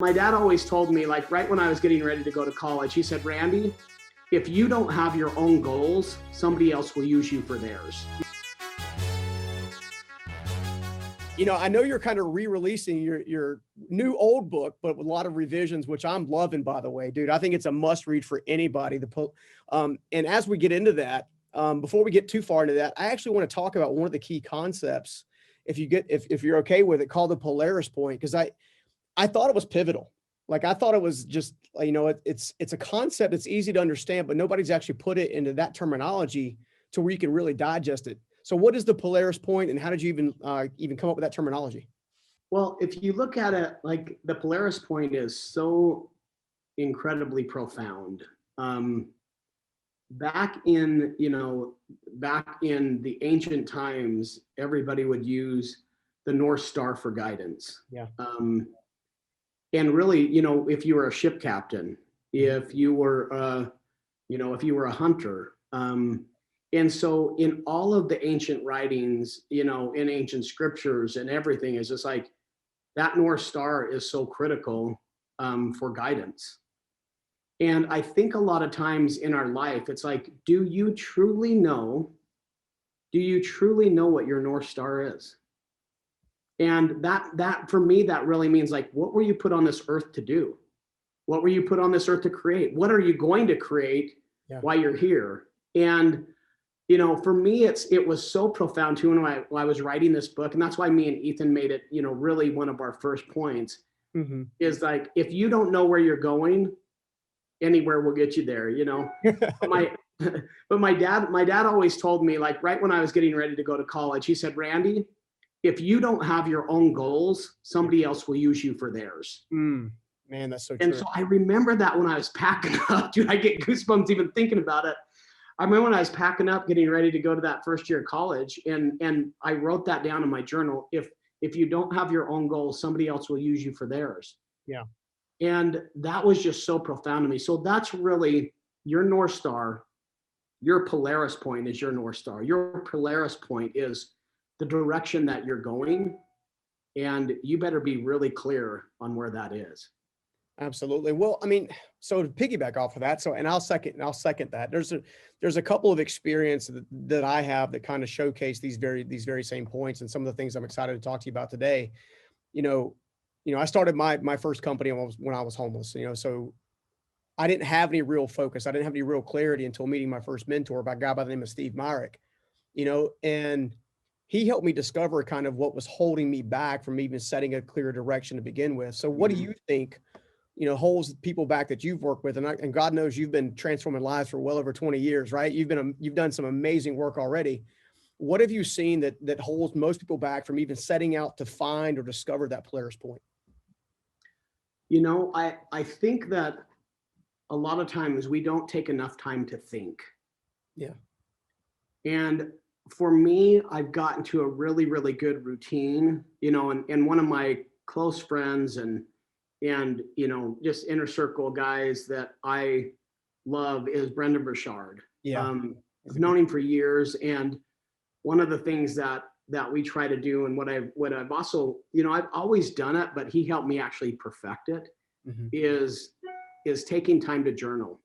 My dad always told me, like right when I was getting ready to go to college, he said, Randy, if you don't have your own goals, somebody else will use you for theirs. You know, I know you're kind of re-releasing your new old book, but with a lot of revisions, which I'm loving, by the way, dude. I think it's a must read for anybody. And as we get into that, before we get too far into that, I actually want to talk about one of the key concepts, if you're okay with it, called the polaris point, because I thought it was pivotal. Like I thought it was just, it's a concept that's easy to understand, but nobody's actually put it into that terminology to where you can really digest it. So what is the polaris point, and how did you even come up with that terminology? Well, if you look at it, like the polaris point is so incredibly profound. Back in the ancient times, everybody would use the North Star for guidance. Yeah. And really, if you were a ship captain, if you were, if you were a hunter, and so in all of the ancient writings, in ancient scriptures and everything, is just like that North Star is so critical for guidance. And I think a lot of times in our life, it's like, do you truly know what your North Star is? And that for me, that really means like, what were you put on this earth to do? What were you put on this earth to create? What are you going to create while you're here? And, for me, it was so profound too when I was writing this book. And that's why me and Ethan made it, really one of our first points is like, if you don't know where you're going, anywhere will get you there, But my dad always told me, like right when I was getting ready to go to college, he said, Randy, if you don't have your own goals, somebody else will use you for theirs. Man, that's so true. And so I remember that when I was packing up, dude, I get goosebumps even thinking about it. I remember when I was packing up, getting ready to go to that first year of college, and I wrote that down in my journal. If you don't have your own goals, somebody else will use you for theirs. Yeah. And that was just so profound to me. So that's really your North Star. Your polaris point is your North Star. Your polaris point is the direction that you're going, and you better be really clear on where that is. Absolutely. Well, I mean, so to piggyback off of that, and I'll second that. There's a couple of experiences that I have that kind of showcase these very same points, and some of the things I'm excited to talk to you about today. I started my first company when I was homeless, so I didn't have any real focus. I didn't have any real clarity until meeting my first mentor, a guy by the name of Steve Myrick, and he helped me discover kind of what was holding me back from even setting a clear direction to begin with. So what do you think, holds people back that you've worked with? And God knows you've been transforming lives for well over 20 years, right? You've done some amazing work already. What have you seen that holds most people back from even setting out to find or discover that polaris point? I think that a lot of times we don't take enough time to think. Yeah. And for me, I've gotten to a really, really good routine, and one of my close friends and just inner circle guys that I love is Brendan Burchard. Yeah. I've known him for years. And one of the things that we try to do, and what I've also, I've always done it, but he helped me actually perfect it, is taking time to journal.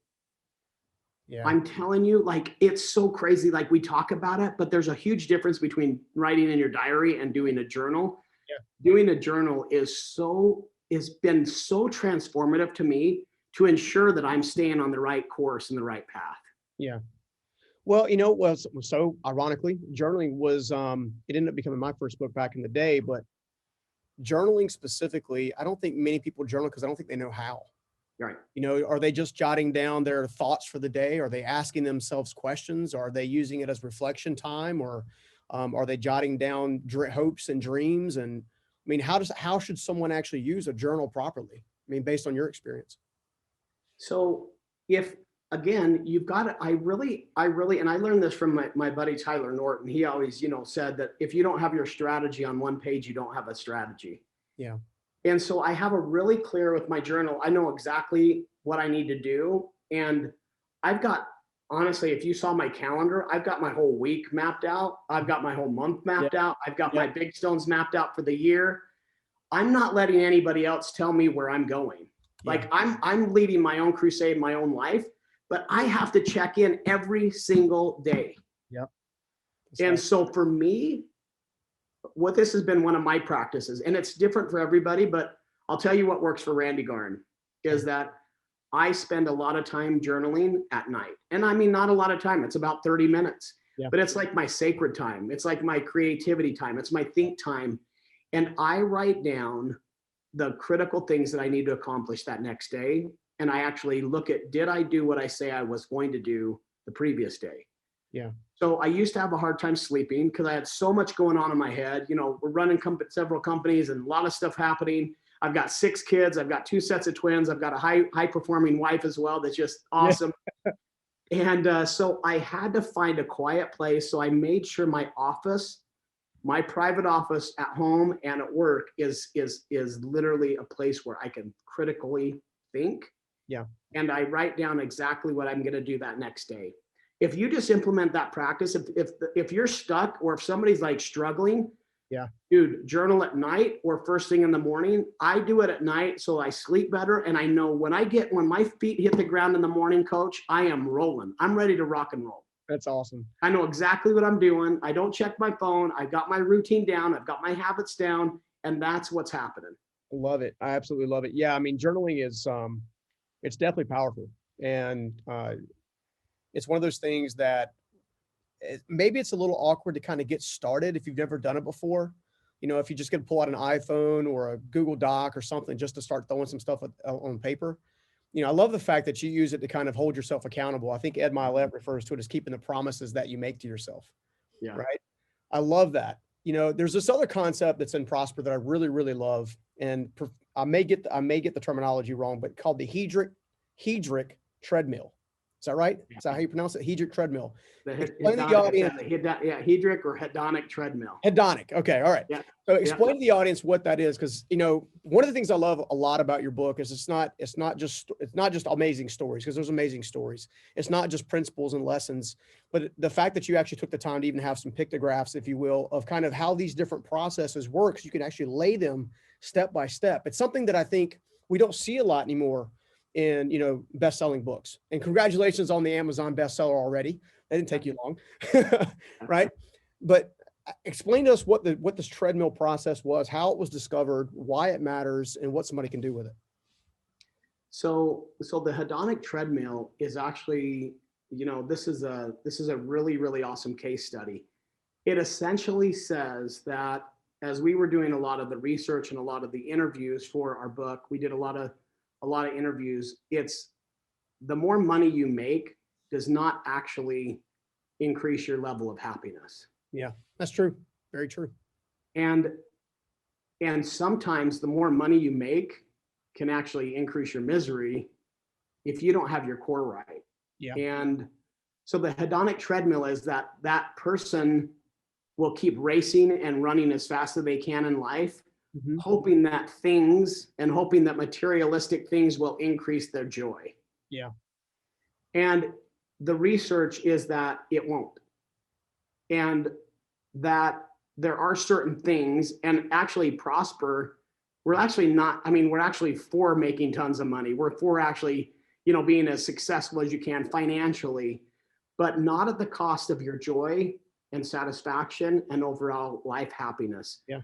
Yeah. I'm telling you, like, it's so crazy. Like, we talk about it, but there's a huge difference between writing in your diary and doing a journal. Yeah. Doing a journal has been so transformative to me to ensure that I'm staying on the right course and the right path. Yeah. Well, so ironically, journaling was, it ended up becoming my first book back in the day, but journaling specifically, I don't think many people journal because I don't think they know how. Right. Are they just jotting down their thoughts for the day? Are they asking themselves questions? Are they using it as reflection time, or are they jotting down hopes and dreams? And I mean, how should someone actually use a journal properly? I mean, based on your experience. So again, you've got to, I really, and I learned this from my buddy, Tyler Norton. He always, said that if you don't have your strategy on one page, you don't have a strategy. Yeah. And so I have a really clear with my journal. I know exactly what I need to do. And I've got, honestly, if you saw my calendar, I've got my whole week mapped out. I've got my whole month mapped out. I've got my big stones mapped out for the year. I'm not letting anybody else tell me where I'm going. Like I'm leading my own crusade, my own life, but I have to check in every single day. Yep. And so for me, what this has been one of my practices, and it's different for everybody, but I'll tell you what works for Randy Garn is that I spend a lot of time journaling at night. And I mean, not a lot of time, it's about 30 minutes, but it's like my sacred time. It's like my creativity time. It's my think time. And I write down the critical things that I need to accomplish that next day. And I actually look at, did I do what I say I was going to do the previous day? Yeah. So I used to have a hard time sleeping because I had so much going on in my head. You know, we're running several companies and a lot of stuff happening. I've got 6 kids. I've got 2 sets of twins. I've got a high performing wife as well. That's just awesome. And so I had to find a quiet place. So I made sure my office, my private office at home and at work is literally a place where I can critically think. Yeah. And I write down exactly what I'm going to do that next day. If you just implement that practice, if you're stuck or if somebody's like struggling, dude, journal at night or first thing in the morning. I do it at night so I sleep better. And I know when my feet hit the ground in the morning, coach, I am rolling. I'm ready to rock and roll. That's awesome. I know exactly what I'm doing. I don't check my phone. I got my routine down. I've got my habits down, and that's what's happening. Love it. I absolutely love it. Yeah. I mean, journaling is, it's definitely powerful. And it's one of those things that maybe it's a little awkward to kind of get started if you've never done it before. You know, if you just get to pull out an iPhone or a Google Doc or something just to start throwing some stuff on paper. You know, I love the fact that you use it to kind of hold yourself accountable. I think Ed Milet refers to it as keeping the promises that you make to yourself. Yeah. Right. I love that. You know, there's this other concept that's in Prosper that I really, really love. And I may get the terminology wrong, but called the hedonic treadmill. Is that right? Is that how you pronounce it? Hedonic treadmill. Explain to the audience. Hedonic or hedonic treadmill. Hedonic. Okay. All right. Yeah. So explain to the audience what that is. Cause you know, one of the things I love a lot about your book is it's not just amazing stories, because there's amazing stories. It's not just principles and lessons, but the fact that you actually took the time to even have some pictographs, if you will, of kind of how these different processes work. So you can actually lay them step by step. It's something that I think we don't see a lot anymore in, you know, best-selling books. And congratulations on the Amazon bestseller already. That didn't take you long, right? But explain to us what this treadmill process was, how it was discovered, why it matters, and what somebody can do with it. So the hedonic treadmill is actually, you know, this is a really, really awesome case study. It essentially says that as we were doing a lot of the research and a lot of the interviews for our book, we did a lot of interviews. It's the more money you make does not actually increase your level of happiness. Yeah, that's true. Very true. And sometimes the more money you make can actually increase your misery if you don't have your core right. Yeah. And so the hedonic treadmill is that person will keep racing and running as fast as they can in life, hoping that materialistic things will increase their joy. Yeah. And the research is that it won't. And that there are certain things, and actually Prosper, we're actually for making tons of money. We're for actually, you know, being as successful as you can financially, but not at the cost of your joy and satisfaction and overall life happiness. Yeah.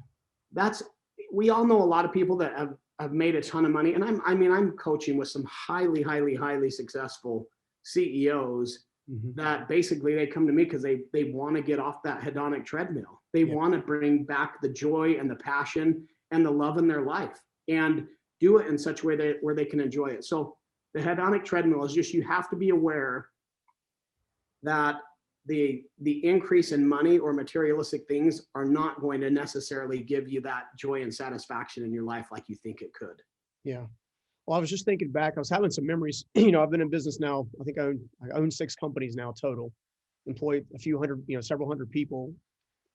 We all know a lot of people that have made a ton of money. And I'm coaching with some highly, highly, highly successful CEOs that basically they come to me because they want to get off that hedonic treadmill. They want to bring back the joy and the passion and the love in their life and do it in such a way where they can enjoy it. So the hedonic treadmill is just, you have to be aware that the increase in money or materialistic things are not going to necessarily give you that joy and satisfaction in your life like you think it could. Yeah. Well, I was just thinking back, I was having some memories. You know, I've been in business now, I think I own 6 companies now total, employed a few hundred, you know, several hundred people.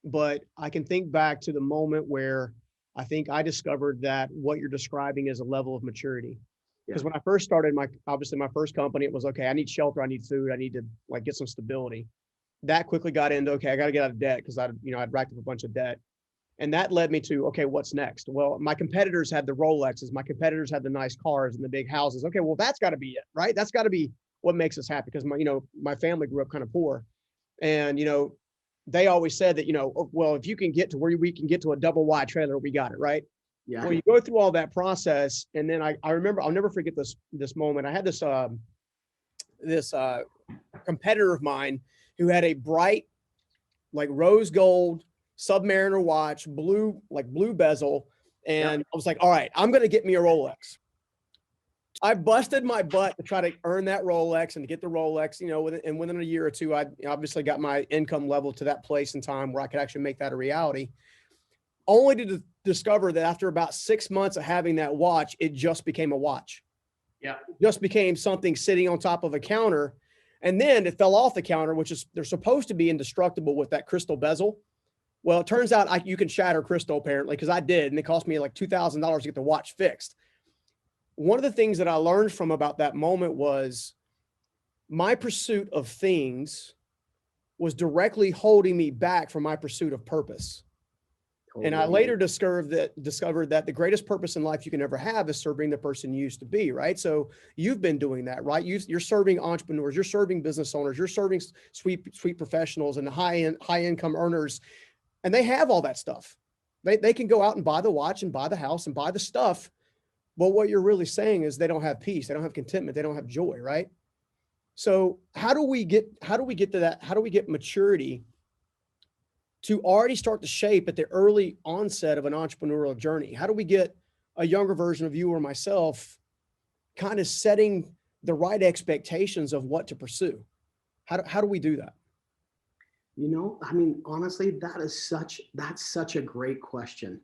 But I can think back to the moment where I think I discovered that what you're describing is a level of maturity. Because when I first started my first company, it was, okay, I need shelter, I need food, I need to like get some stability. That quickly got into, okay, I got to get out of debt because I'd racked up a bunch of debt. And that led me to, okay, what's next? Well, my competitors had the Rolexes, my competitors had the nice cars and the big houses. Okay, well, that's got to be it, right? That's got to be what makes us happy, because my family grew up kind of poor. And, they always said that, oh, well, if you can get to where we can get to a double wide trailer, we got it, right? Yeah. Well, you go through all that process. And then I remember, I'll never forget this moment. I had this competitor of mine who had a bright, like rose gold Submariner watch, blue bezel. And Yep. I was like, all right, I'm going to get me a Rolex. I busted my butt to try to earn that Rolex and to get the Rolex, within a year or two, I obviously got my income level to that place in time where I could actually make that a reality. Only to discover that after about 6 months of having that watch, it just became a watch. Yeah. It just became something sitting on top of a counter. And then it fell off the counter, which is, they're supposed to be indestructible with that crystal bezel. Well, it turns out you can shatter crystal, apparently, because I did, and it cost me like $2,000 to get the watch fixed. One of the things that I learned from about that moment was my pursuit of things was directly holding me back from my pursuit of purpose. Totally. And I later discovered that the greatest purpose in life you can ever have is serving the person you used to be, right? So you've been doing that, right? You're serving entrepreneurs, you're serving business owners, you're serving sweet professionals and high income earners. And they have all that stuff. They can go out and buy the watch and buy the house and buy the stuff. But what you're really saying is they don't have peace. They don't have contentment. They don't have joy, right? So how do we get to that? How do we get maturity to already start to shape at the early onset of an entrepreneurial journey? How do we get a younger version of you or myself kind of setting the right expectations of what to pursue? How do we do that? I mean, honestly, that's such a great question.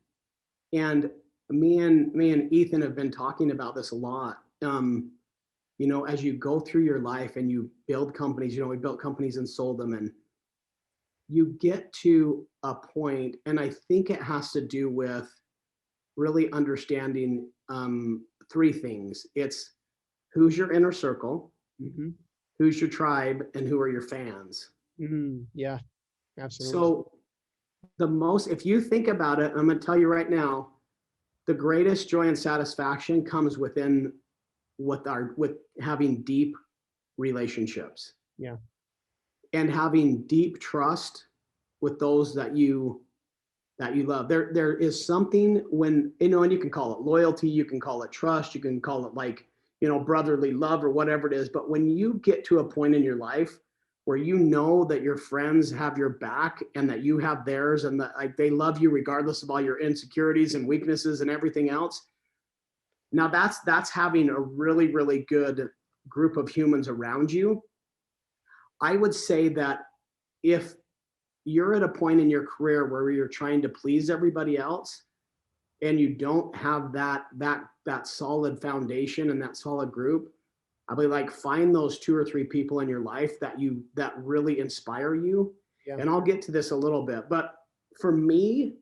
And me and Ethan have been talking about this a lot. As you go through your life and you build companies, we built companies and sold them, and you get to a point, and I think it has to do with really understanding three things. It's who's your inner circle, Mm-hmm. who's your tribe, and who are your fans. Mm-hmm. Yeah, absolutely. So if you think about it, I'm going to tell you right now, the greatest joy and satisfaction comes with having deep relationships. Yeah. And having deep trust with those that you love. There is something when, and you can call it loyalty, you can call it trust, you can call it brotherly love or whatever it is. But when you get to a point in your life where you know that your friends have your back and that you have theirs, and that they love you regardless of all your insecurities and weaknesses and everything else. Now that's having a really, really good group of humans around you. I would say that if you're at a point in your career where you're trying to please everybody else and you don't have that solid foundation and that solid group, I'll be find those 2 or 3 people in your life that really inspire you. Yeah. And I'll get to this a little bit, but for me,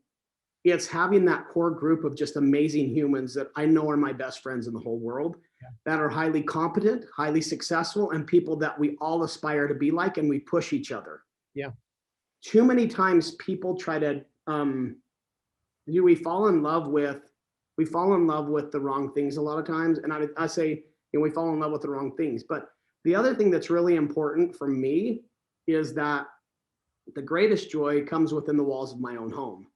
it's having that core group of just amazing humans that I know are my best friends in the whole world. Yeah. That are highly competent, highly successful, and people that we all aspire to be like, and we push each other. Yeah. Too many times people try to, we fall in love with the wrong things a lot of times. And I say, we fall in love with the wrong things. But the other thing that's really important for me is that the greatest joy comes within the walls of my own home.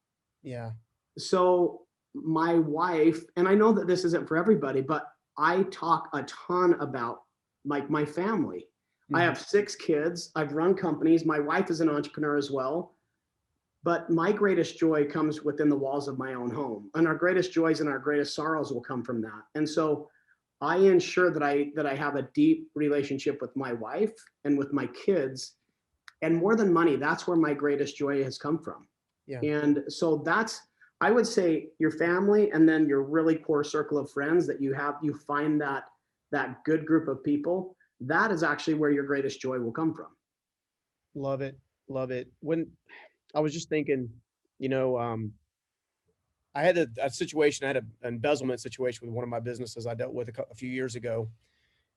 Yeah. So my wife, and I know that this isn't for everybody, but I talk a ton about my family. Mm-hmm. I have 6 kids. I've run companies. My wife is an entrepreneur as well. But my greatest joy comes within the walls of my own home. And our greatest joys and our greatest sorrows will come from that. And so I ensure that I have a deep relationship with my wife and with my kids. And more than money, that's where my greatest joy has come from. Yeah. And so I would say your family, and then your really core circle of friends that you find that good group of people. That is actually where your greatest joy will come from. Love it. Love it. When I was just thinking, I had a situation, I had an embezzlement situation with one of my businesses I dealt with a few years ago.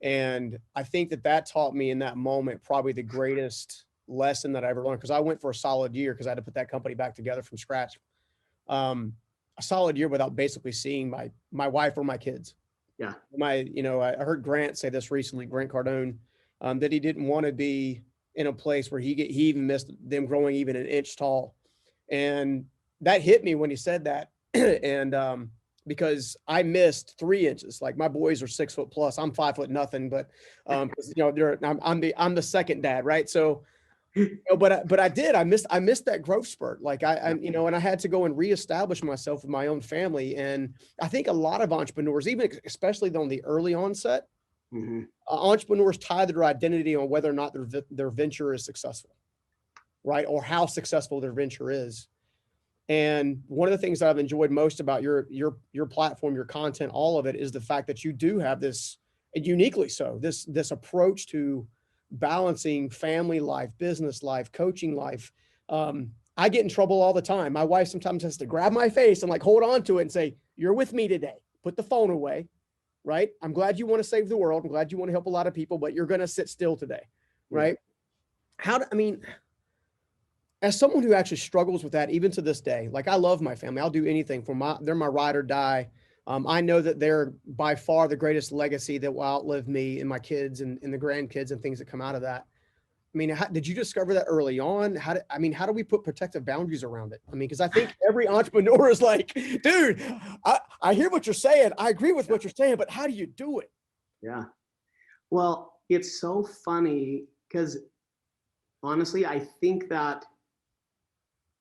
And I think that taught me in that moment probably the greatest lesson that I ever learned, because I went for a solid year because I had to put that company back together from scratch. a solid year without basically seeing my wife or my kids. Yeah. I heard Grant say this recently, Grant Cardone, that he didn't want to be in a place where he even missed them growing even an inch tall. And that hit me when he said that. And because I missed 3 inches. Like my boys are 6 foot plus. I'm 5 foot nothing, but I'm the second dad, right? So, but I missed that growth spurt. Like and I had to go and reestablish myself with my own family. And I think a lot of entrepreneurs, even especially on the early onset, entrepreneurs tie their identity on whether or not their venture is successful, right? Or how successful their venture is. And one of the things that I've enjoyed most about your platform, your content, all of it, is the fact that you do have this, and uniquely so, this approach to balancing family life, business life, coaching life. I get in trouble all the time. My wife sometimes has to grab my face and like hold on to it and say, "You're with me today. Put the phone away." Right? I'm glad you want to save the world. I'm glad you want to help a lot of people, but you're going to sit still today. Right? As someone who actually struggles with that, even to this day, like I love my family. I'll do anything they're my ride or die. I know that they're by far the greatest legacy that will outlive me and my kids and the grandkids and things that come out of that. I mean, did you discover that early on? How do we put protective boundaries around it? I mean, because I think every entrepreneur is like, dude, I hear what you're saying. I agree with what you're saying, but how do you do it? Yeah. Well, it's so funny because honestly, I think that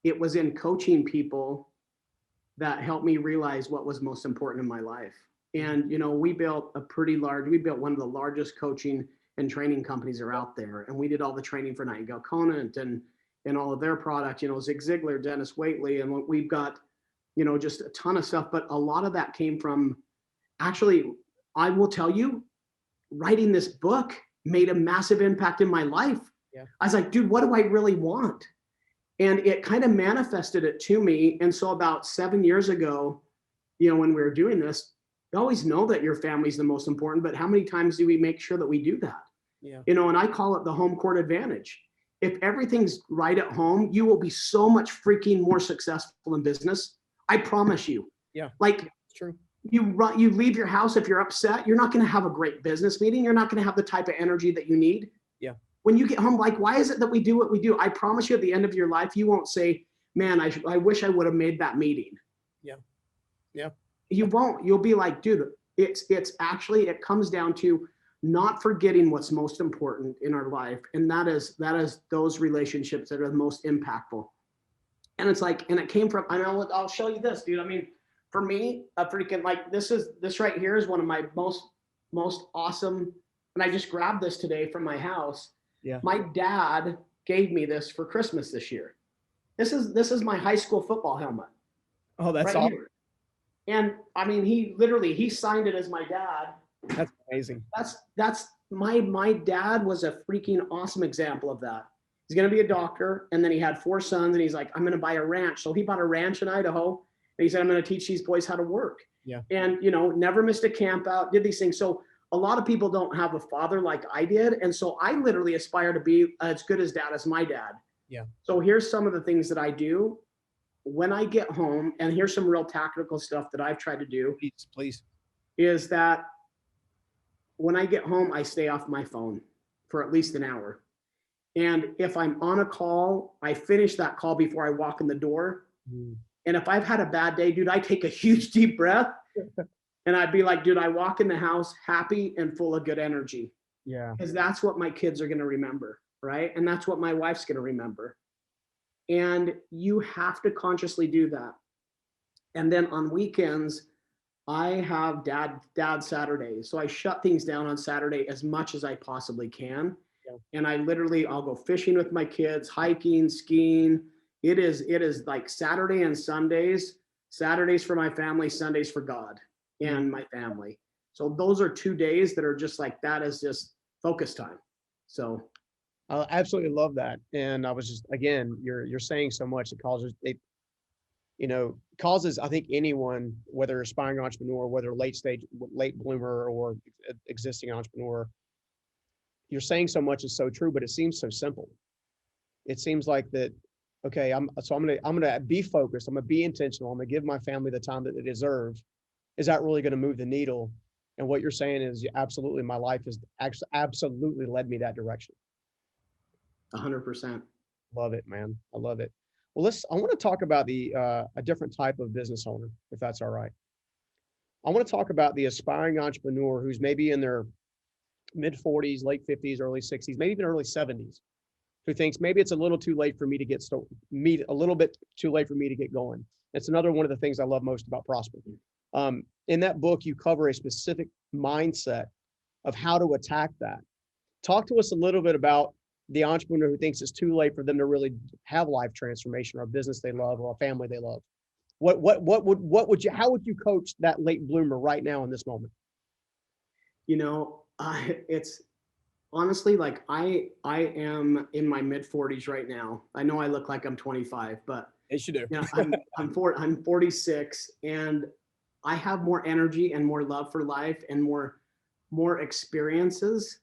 it was in coaching people that helped me realize what was most important in my life. And, we built one of the largest coaching and training companies are out there. And we did all the training for Nightingale Conant and all of their products, Zig Ziglar, Dennis Waitley. And we've got, just a ton of stuff, but a lot of that came from actually, I will tell you, writing this book made a massive impact in my life. Yeah. I was like, dude, what do I really want? And it kind of manifested it to me. And so about 7 years ago, when we were doing this, you always know that your family's the most important, but how many times do we make sure that we do that? Yeah. And I call it the home court advantage. If everything's right at home, you will be so much freaking more successful in business. I promise you. Yeah. Like, it's true. You leave your house, if you're upset, you're not going to have a great business meeting. You're not going to have the type of energy that you need. Yeah. When you get home, like, why is it that we do what we do? I promise you at the end of your life, you won't say, man, I wish I would have made that meeting. Yeah. Yeah. You won't. You'll be like, dude, it comes down to not forgetting what's most important in our life. And that is those relationships that are the most impactful. And it's like, and it came from, I'll show you this, dude. I mean, for me, a freaking, like, this right here is one of my most awesome. And I just grabbed this today from my house. Yeah. My dad gave me this for Christmas this year. This is my high school football helmet. Oh, that's right awesome. here. And I mean, he signed it as my dad. That's amazing. That's my dad was a freaking awesome example of that. He's going to be a doctor. And then he had 4 sons and he's like, I'm going to buy a ranch. So he bought a ranch in Idaho and he said, I'm going to teach these boys how to work. Yeah. And, never missed a camp out, did these things. So a lot of people don't have a father like I did. And so I literally aspire to be as good as dad as my dad. Yeah. So here's some of the things that I do when I get home. And here's some real tactical stuff that I've tried to do. Please. Is that when I get home, I stay off my phone for at least an hour. And if I'm on a call, I finish that call before I walk in the door. And if I've had a bad day, dude, I take a huge deep breath. And I'd be like, dude, I walk in the house happy and full of good energy. Yeah. Because that's what my kids are going to remember, right? And that's what my wife's going to remember. And you have to consciously do that. And then on weekends, I have dad Saturdays. So I shut things down on Saturday as much as I possibly can. Yeah. And I'll go fishing with my kids, hiking, skiing. It is like Saturday and Sundays, Saturdays for my family, Sundays for God and my family. So those are 2 days that are just like, that is just focus time. So I absolutely love that. And I was just, again, you're saying so much. It causes, I think, anyone, whether aspiring entrepreneur, whether late bloomer or existing entrepreneur, you're saying so much is so true, but it seems so simple. It seems like that okay, I'm gonna be focused. I'm gonna be intentional. I'm gonna give my family the time that they deserve. Is that really going to move the needle? And what you're saying is absolutely, my life has actually absolutely led me that direction. 100%. Love it, man. I love it. Well, I want to talk about a different type of business owner, if that's all right. I want to talk about the aspiring entrepreneur who's maybe in their mid 40s, late 50s, early 60s, maybe even early 70s, who thinks maybe it's a little too late for me to a little bit too late for me to get going. It's another one of the things I love most about Prosper. In that book, you cover a specific mindset of how to attack that. Talk to us a little bit about the entrepreneur who thinks it's too late for them to really have life transformation or a business they love or a family they love. How would you coach that late bloomer right now in this moment? You know, it's honestly like I am in my mid 40s right now. I know I look like I'm 25, but Yes, you do. you know, I'm 46, and I have more energy and more love for life and more experiences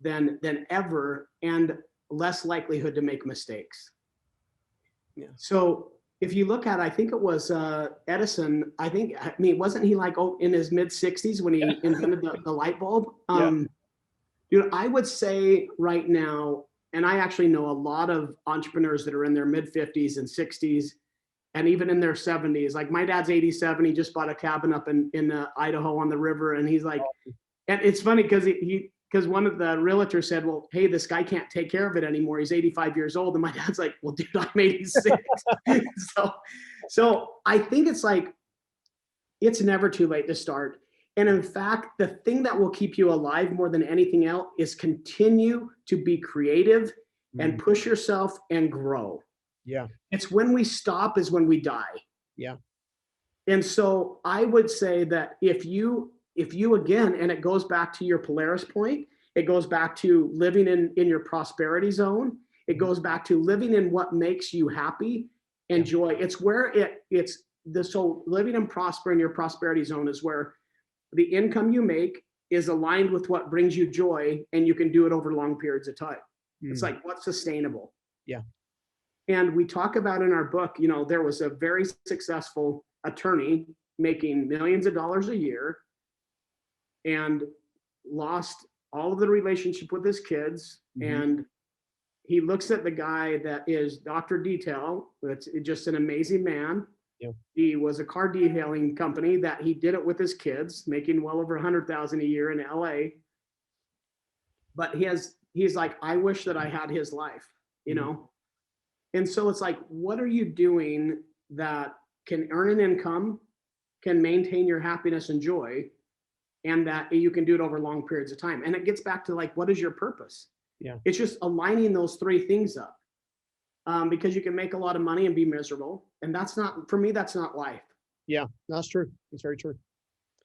than ever, and less likelihood to make mistakes. Yeah. So if you look at, I think it was Edison. I mean, wasn't he like in his mid 60s when he invented the light bulb? Yeah. You know, I would say right now, and I actually know a lot of entrepreneurs that are in their mid 50s and 60s, and even in their 70s. Like my dad's 87. He just bought a cabin up in Idaho on the river, and he's like, and it's funny because one of the realtors said, well, hey, this guy can't take care of it anymore. He's 85 years old. And my dad's like, well, dude, I'm 86. so I think it's like, it's never too late to start. And in fact, the thing that will keep you alive more than anything else is continue to be creative and push yourself and grow. Yeah. It's when we stop is when we die. Yeah. And so I would say that if you again, and it goes back to your Polaris point, it goes back to living in your prosperity zone. It goes back to living in what makes you happy and joy. It's where so living and prosper in your prosperity zone is where the income you make is aligned with what brings you joy, and you can do it over long periods of time. It's like, what's sustainable? Yeah. And we talk about in our book, you know, there was a very successful attorney making millions of dollars a year and lost all of the relationship with his kids. And he looks at the guy that is Dr. Detail. That's just an amazing man. Yeah. He was a car detailing company that he did it with his kids, making well over 100,000 a year in LA. But he's like, I wish that I had his life, you know? And so it's like, what are you doing that can earn an income, can maintain your happiness and joy, and that you can do it over long periods of time? And it gets back to like, what is your purpose? Yeah. It's just aligning those three things up, because you can make a lot of money and be miserable. And that's not, for me, that's not life. Yeah, that's true. It's very true.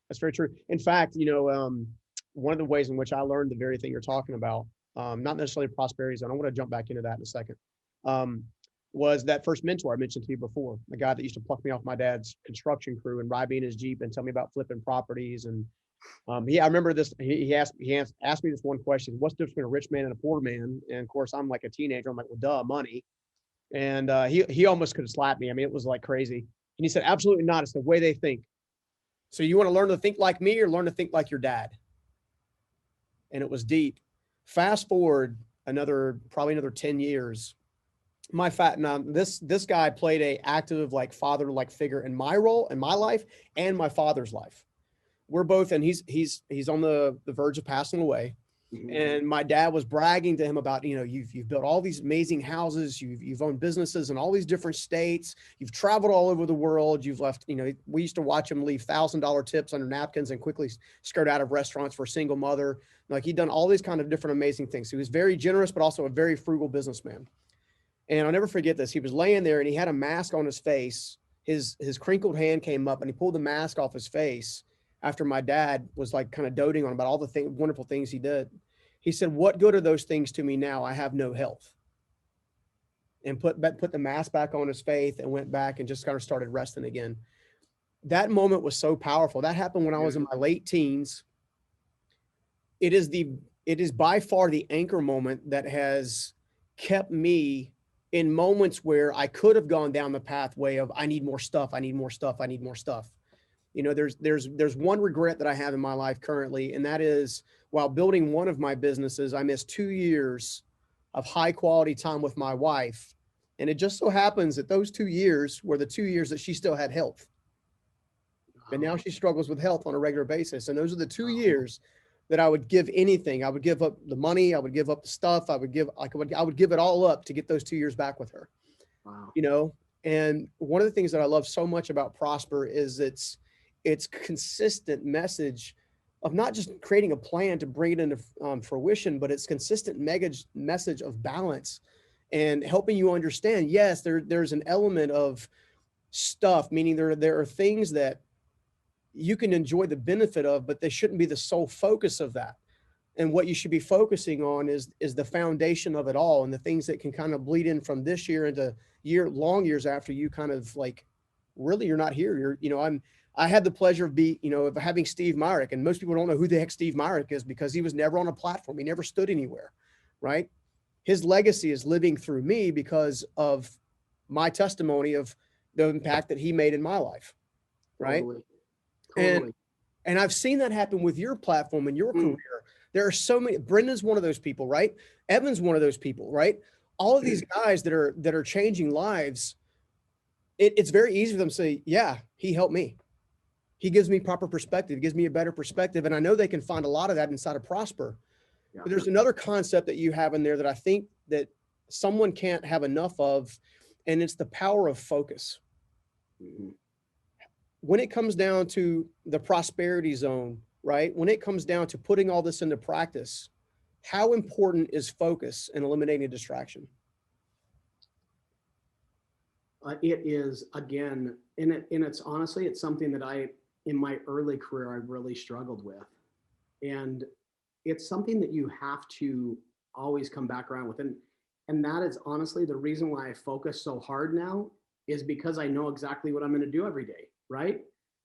That's very true. In fact, you know, one of the ways in which I learned the very thing you're talking about, not necessarily prosperity zone, I want to jump back into that in a second, was that first mentor I mentioned to you before, the guy that used to pluck me off my dad's construction crew and ride me in his Jeep and tell me about flipping properties. And I remember this, he asked me this one question: what's the difference between a rich man and a poor man? And of course, I'm like a teenager. I'm like, well, duh, money. And he almost could have slapped me. I mean, it was like crazy. And he said, absolutely not. It's the way they think. So you want to learn to think like me or learn to think like your dad? And it was deep. Fast forward probably another 10 years. This guy played a active, like father-like figure in my role, in my life, and my father's life. We're both, and he's on the verge of passing away. And my dad was bragging to him about, you know, you've built all these amazing houses, you've owned businesses in all these different states, you've traveled all over the world, you've left, you know, we used to watch him leave $1,000 tips under napkins and quickly skirt out of restaurants for a single mother. Like, he'd done all these kind of different amazing things. He was very generous, but also a very frugal businessman. And I'll never forget this. He was laying there and he had a mask on his face. His crinkled hand came up and he pulled the mask off his face after my dad was like kind of doting on about all the wonderful things he did. He said, what good are those things to me now? I have no health. And put the mask back on his face and went back and just kind of started resting again. That moment was so powerful. That happened when I was in my late teens. It is by far the anchor moment that has kept me in moments where I could have gone down the pathway of, I need more stuff, I need more stuff, I need more stuff. You know, there's one regret that I have in my life currently, and that is, while building one of my businesses, I missed 2 years of high quality time with my wife. And it just so happens that those 2 years were the 2 years that she still had health. And now she struggles with health on a regular basis. And those are the 2 years that I would give anything. I would give up the money. I would give up the stuff. I would give it all up to get those 2 years back with her. Wow. You know, and one of the things that I love so much about Prosper is its consistent message of not just creating a plan to bring it into fruition, but its consistent message of balance and helping you understand, yes, there's an element of stuff, meaning there are things that you can enjoy the benefit of, but they shouldn't be the sole focus of that. And what you should be focusing on is the foundation of it all, and the things that can kind of bleed in from this year into long years after you kind of like, really, you're not here. I had the pleasure of having Steve Myrick, and most people don't know who the heck Steve Myrick is because he was never on a platform. He never stood anywhere, right? His legacy is living through me because of my testimony of the impact that he made in my life, right? Totally. And I've seen that happen with your platform and your career. There are so many. Brendan's one of those people, right? Evan's one of those people, right? All of these guys that are changing lives. It's very easy for them to say, yeah, he helped me. He gives me proper perspective, gives me a better perspective. And I know they can find a lot of that inside of Prosper. Yeah. But there's another concept that you have in there that I think that someone can't have enough of, and it's the power of focus. Mm-hmm. When it comes down to the prosperity zone, right? When it comes down to putting all this into practice, how important is focus and eliminating distraction? It is, again, and it's honestly, it's something that in my early career, I really struggled with. And it's something that you have to always come back around with. And that is honestly the reason why I focus so hard now, is because I know exactly what I'm going to do every day, right?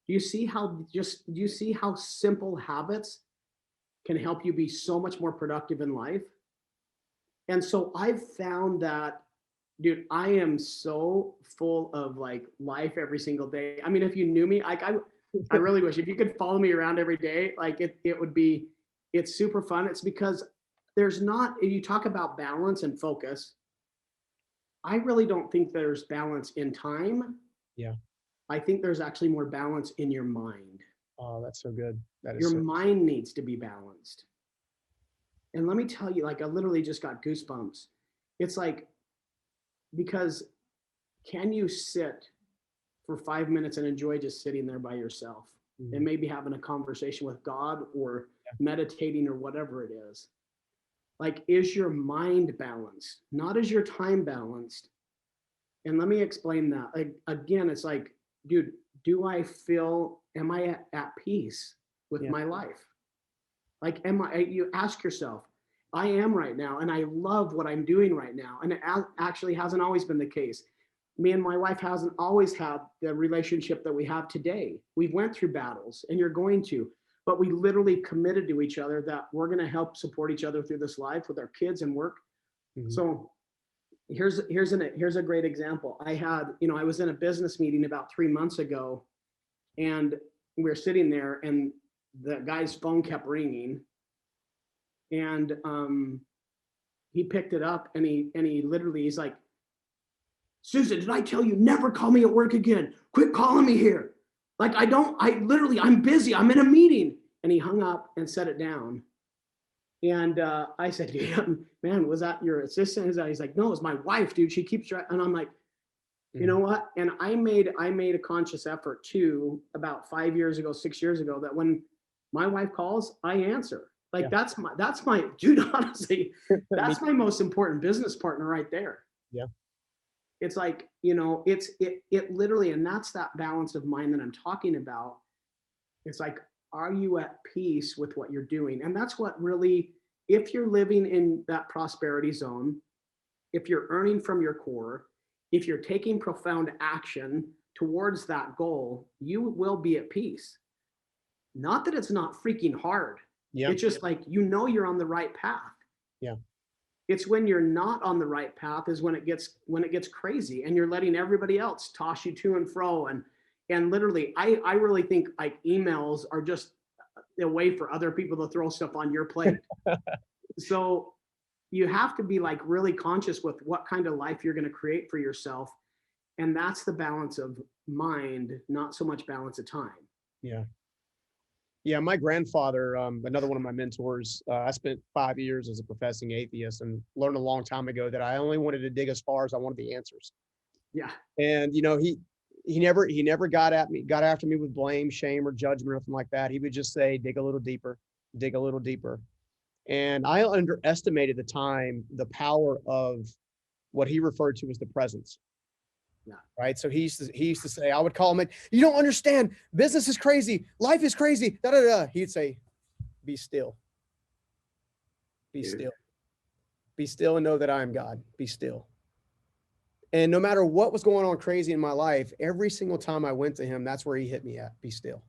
Do you see how simple habits can help you be so much more productive in life? And so I've found that, dude, I am so full of like life every single day. I mean, if you knew me, I really wish if you could follow me around every day, like it's super fun. It's because you talk about balance and focus. I really don't think there's balance in time. Yeah. I think there's actually more balance in your mind. Oh, that's so good. Your mind needs to be balanced. And let me tell you, like, I literally just got goosebumps. It's like, because can you sit for 5 minutes and enjoy just sitting there by yourself and maybe having a conversation with God or meditating or whatever it is? Like, is your mind balanced? Not is your time balanced? And let me explain that. Like, again, it's like, dude, am I at peace with my life? Like, you ask yourself, I am right now, and I love what I'm doing right now. And it actually hasn't always been the case. Me and my wife hasn't always had the relationship that we have today. We've went through battles, and you're going to, but we literally committed to each other that we're going to help support each other through this life with our kids and work. Mm-hmm. So here's a great example. I was in a business meeting about 3 months ago, and we were sitting there, and the guy's phone kept ringing, and he picked it up, and he's like, Susan, did I tell you never call me at work again? Quit calling me here. Like, I'm busy. I'm in a meeting. And he hung up and set it down. And I said, yeah, man, was that your assistant? He's like, no, it's my wife, dude. She keeps trying. And I'm like, you know what? And I made a conscious effort too, about 5 years ago, 6 years ago, that when my wife calls, I answer. Like, that's my dude, honestly, that's my most important business partner right there. Yeah. It's like, it literally, and that's that balance of mind that I'm talking about. It's like, are you at peace with what you're doing? And that's what really, if you're living in that prosperity zone, if you're earning from your core, if you're taking profound action towards that goal, you will be at peace. Not that it's not freaking hard. Yeah. It's just like, you're on the right path. Yeah. It's when you're not on the right path is when it gets crazy, and you're letting everybody else toss you to and fro. And literally, I really think like emails are just a way for other people to throw stuff on your plate. So you have to be like really conscious with what kind of life you're going to create for yourself. And that's the balance of mind, not so much balance of time. Yeah. Yeah, my grandfather, another one of my mentors, I spent 5 years as a professing atheist and learned a long time ago that I only wanted to dig as far as I wanted the answers. Yeah. And he never got after me with blame, shame, or judgment or anything like that. He would just say, dig a little deeper, dig a little deeper. And I underestimated the power of what he referred to as the presence. Yeah. Right. So he used to say, I would call him, you don't understand. Business is crazy. Life is crazy. Da, da, da. He'd say, be still. Be still. Be still and know that I am God. Be still. And no matter what was going on crazy in my life, every single time I went to him, that's where he hit me at. Be still.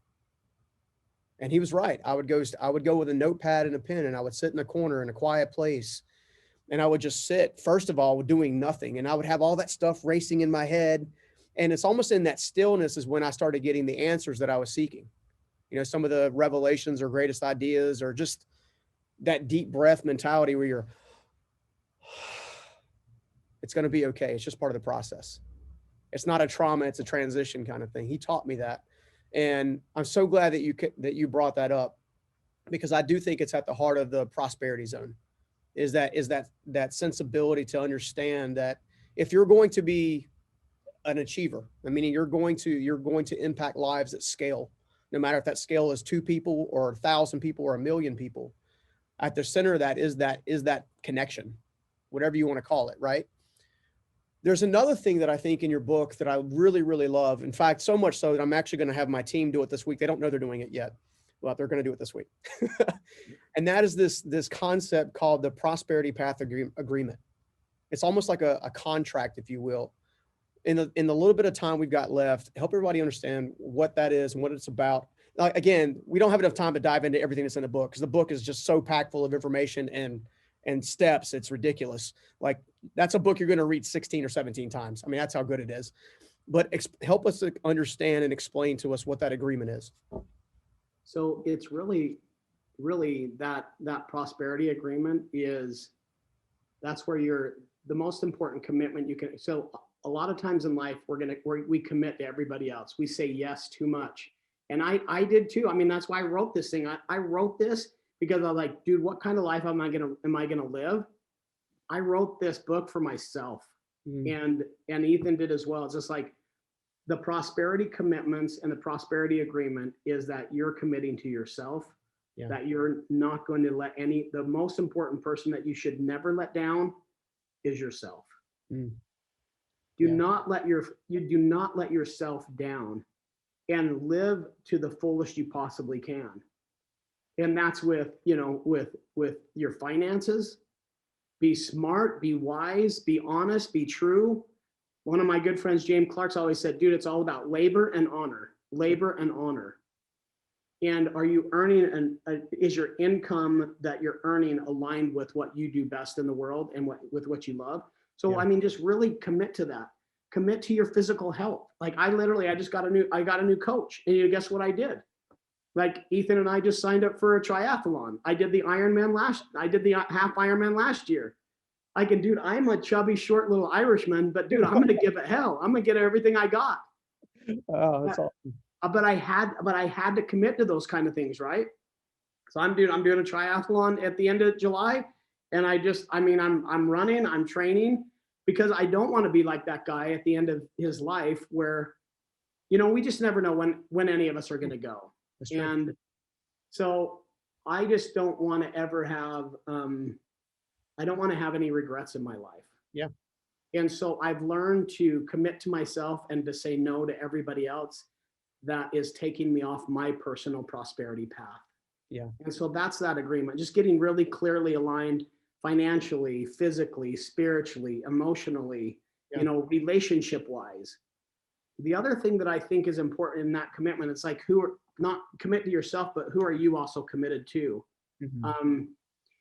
And he was right. I would go with a notepad and a pen, and I would sit in a corner in a quiet place. And I would just sit, first of all, doing nothing. And I would have all that stuff racing in my head. And it's almost in that stillness is when I started getting the answers that I was seeking. Some of the revelations or greatest ideas, or just that deep breath mentality where you're, it's going to be okay. It's just part of the process. It's not a trauma. It's a transition kind of thing. He taught me that. And I'm so glad that you brought that up, because I do think it's at the heart of the prosperity zone. Is that sensibility to understand that if you're going to be an achiever, I mean, you're going to impact lives at scale, no matter if that scale is 2 people or 1,000 people or 1,000,000 people. At the center of that is that connection, whatever you want to call it, right? There's another thing that I think in your book that I really, really love. In fact, so much so that I'm actually going to have my team do it this week. They don't know they're doing it yet. Well, they're going to do it this week. And that is this concept called the prosperity path agreement. It's almost like a contract, if you will. In the little bit of time we've got left, help everybody understand what that is and what it's about. Like, again, we don't have enough time to dive into everything that's in the book, because the book is just so packed full of information and steps. It's ridiculous. Like, that's a book you're going to read 16 or 17 times. I mean, that's how good it is. But help us to understand and explain to us what that agreement is. So it's really that prosperity agreement that's where the most important commitment you can. So a lot of times in life, we commit to everybody else. We say yes too much. And I did too. I mean, that's why I wrote this thing. I wrote this because I was like, dude, what kind of life am I gonna live? I wrote this book for myself. And Ethan did as well. It's just like, the prosperity commitments and the prosperity agreement is that you're committing to yourself, that you're not going to let the most important person that you should never let down is yourself. Do not let yourself down, and live to the fullest you possibly can. And that's with your finances. Be smart, be wise, be honest, be true. One of my good friends, James Clark's, always said, dude, it's all about labor and honor. Labor and honor. And are you earning is your income that you're earning aligned with what you do best in the world and with what you love? So, I mean, just really commit to that. Commit to your physical health. Like, I got a new coach, and guess what I did? Like, Ethan and I just signed up for a triathlon. I did the half Ironman last year. Dude, I'm a chubby, short little Irishman, but dude, I'm going to give it hell. I'm going to get everything I got. Oh, that's awesome. But I had to commit to those kind of things, right? So I'm doing a triathlon at the end of July, and I'm running, I'm training, because I don't want to be like that guy at the end of his life where, we just never know when any of us are going to go. And so I just don't want to ever have, I don't want to have any regrets in my life. Yeah. And so I've learned to commit to myself and to say no to everybody else that is taking me off my personal prosperity path. Yeah. And so that's that agreement, just getting really clearly aligned financially, physically, spiritually, emotionally, relationship wise. The other thing that I think is important in that commitment, it's like, not commit to yourself, but who are you also committed to?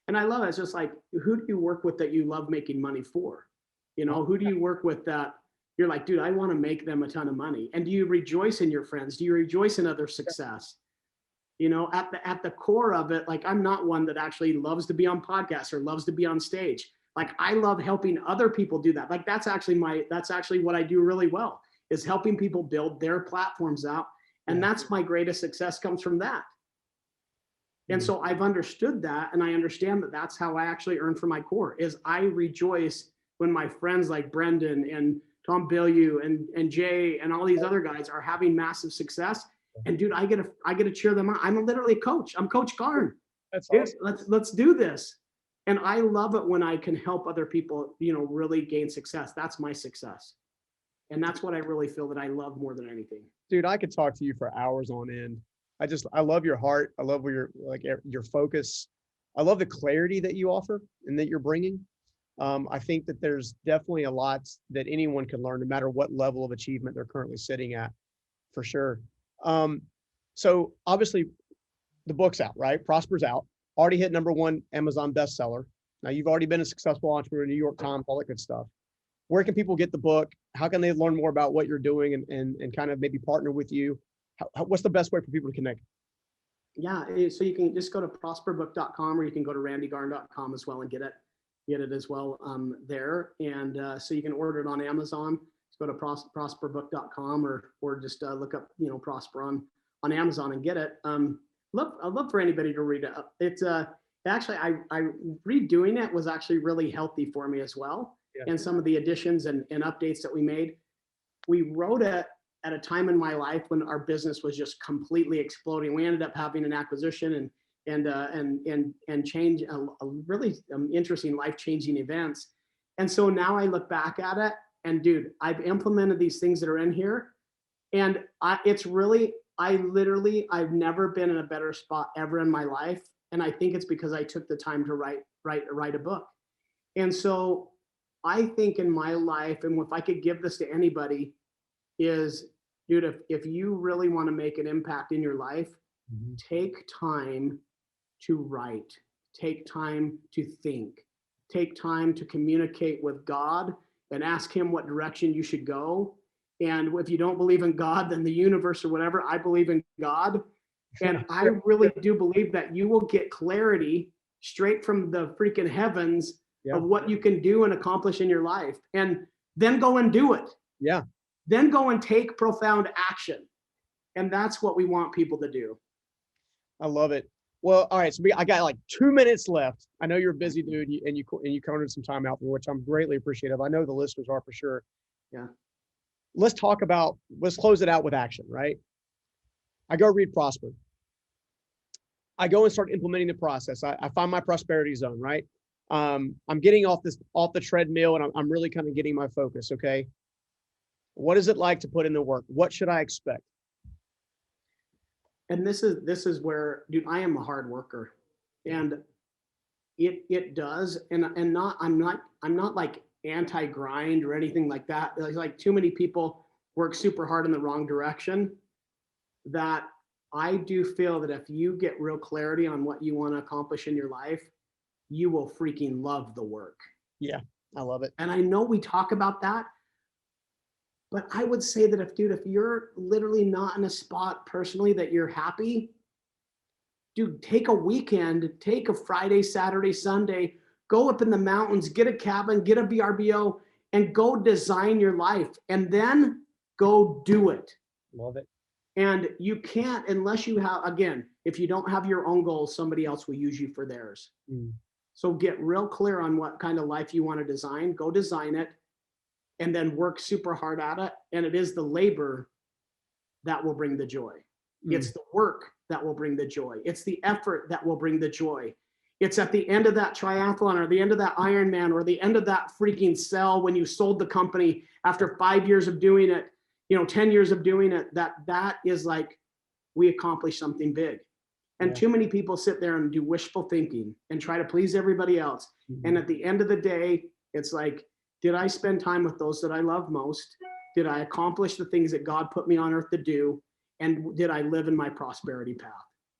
And I love it. It's just like, who do you work with that you love making money for? You know, who do you work with that you're like, dude, I want to make them a ton of money? And do you rejoice in your friends? Do you rejoice in other success? You know, at the core of it, like, I'm not one that actually loves to be on podcasts or loves to be on stage. Like, I love helping other people do that. Like, that's actually what I do really well, is helping people build their platforms out. And that's my greatest success, comes from that. And so I've understood that, and I understand that that's how I actually earn for my core, is I rejoice when my friends like Brendan and Tom Bilyeu and Jay and all these other guys are having massive success. And dude, I get to cheer them on. I'm literally a coach. I'm Coach Garn. That's dude, awesome. let's do this. And I love it when I can help other people, you know, really gain success. That's my success. And that's what I really feel that I love more than anything. Dude, I could talk to you for hours on end. I love your heart. I love where your focus. I love the clarity that you offer and that you're bringing. I think that there's definitely a lot that anyone can learn, no matter what level of achievement they're currently sitting at, for sure. So obviously the book's out, right? Prosper's out, already hit #1 Amazon bestseller. Now, you've already been a successful entrepreneur, New York Times, all that good stuff. Where can people get the book? How can they learn more about what you're doing and kind of maybe partner with you? What's the best way for people to connect? Yeah, so you can just go to prosperbook.com, or you can go to randygarn.com as well and get it as well there. And so you can order it on Amazon. Just go to prosperbook.com, or just look up, you know, Prosper on Amazon and get it. I'd love for anybody to read it. It's actually, I redoing it was actually really healthy for me as well. Yeah. And some of the additions and updates that we made, we wrote it at a time in my life when our business was just completely exploding. We ended up having an acquisition and change a really interesting life-changing events. And so now I look back at it, and dude, I've implemented these things that are in here, and I've never been in a better spot ever in my life. And I think it's because I took the time to write a book. And so I think in my life, and if I could give this to anybody, is, dude, if you really want to make an impact in your life, take time to write, take time to think, take time to communicate with God and ask him what direction you should go. And if you don't believe in God, then the universe or whatever, I believe in God. And I really do believe that you will get clarity straight from the freaking heavens of what you can do and accomplish in your life. And then go and do it. Yeah. Then go and take profound action. And that's what we want people to do. I love it. Well, all right. So I got like 2 minutes left. I know you're a busy dude, and you carved some time out, for which I'm greatly appreciative. I know the listeners are, for sure. Yeah. Let's close it out with action, right? I go read Prosper. I go and start implementing the process. I find my prosperity zone, right? I'm getting off the treadmill, and I'm really kind of getting my focus. Okay. What is it like to put in the work? What should I expect? And this is where, dude, I am a hard worker, and it does. And I'm not like anti-grind or anything like that. Like too many people work super hard in the wrong direction. That I do feel that if you get real clarity on what you want to accomplish in your life, you will freaking love the work. Yeah, I love it. And I know we talk about that, but I would say that if you're literally not in a spot personally that you're happy, dude, take a weekend, take a Friday, Saturday, Sunday, go up in the mountains, get a cabin, get a VRBO, and go design your life, and then go do it. Love it. And you can't, unless you have, again, if you don't have your own goals, somebody else will use you for theirs. So get real clear on what kind of life you want to design, go design it, and then work super hard at it. And it is the labor that will bring the joy. It's the work that will bring the joy. It's the effort that will bring the joy. It's at the end of that triathlon, or the end of that Ironman, or the end of that freaking sell when you sold the company after 5 years of doing it, 10 years of doing it, that is like, we accomplished something big. And too many people sit there and do wishful thinking and try to please everybody else. And at the end of the day, it's like, did I spend time with those that I love most? Did I accomplish the things that God put me on earth to do? And did I live in my prosperity path?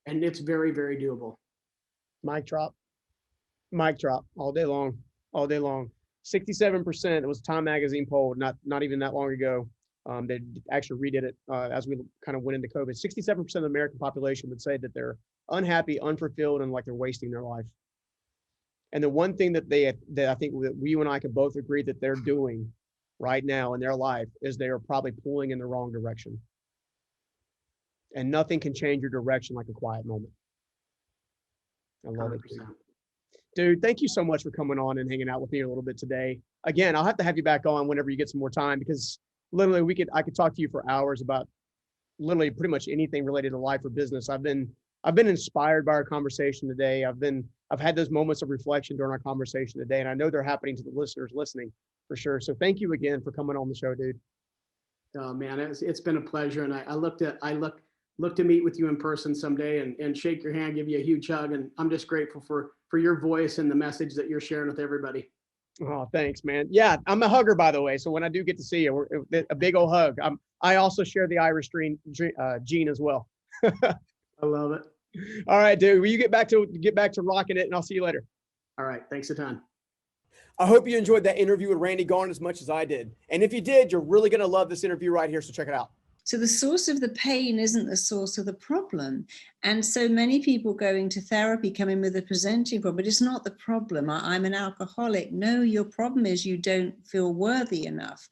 And it's very, very doable. Mic drop. Mic drop all day long, all day long. 67%, it was a Time Magazine poll, not even that long ago. They actually redid it as we kind of went into COVID. 67% of the American population would say that they're unhappy, unfulfilled, and like they're wasting their life. And the one thing that I think that you and I can both agree that they're doing right now in their life is they are probably pulling in the wrong direction. And nothing can change your direction like a quiet moment. I love 100%. it. Dude, thank you so much for coming on and hanging out with me a little bit today. Again, I'll have to have you back on whenever you get some more time, because literally I could talk to you for hours about literally pretty much anything related to life or business. I've been inspired by our conversation today. I've had those moments of reflection during our conversation today, and I know they're happening to the listeners listening for sure. So thank you again for coming on the show, dude. Oh man, it's been a pleasure. And I look to meet with you in person someday and shake your hand, give you a huge hug. And I'm just grateful for your voice and the message that you're sharing with everybody. Oh, thanks, man. Yeah, I'm a hugger, by the way. So when I do get to see you, a big old hug. I also share the Irish gene as well. I love it. All right, dude. Will you get back to rocking it, and I'll see you later. All right. Thanks a ton. I hope you enjoyed that interview with Randy Garn as much as I did. And if you did, you're really going to love this interview right here. So check it out. So the source of the pain isn't the source of the problem. And so many people going to therapy come in with a presenting problem, but it's not the problem. I'm an alcoholic. No, your problem is you don't feel worthy enough.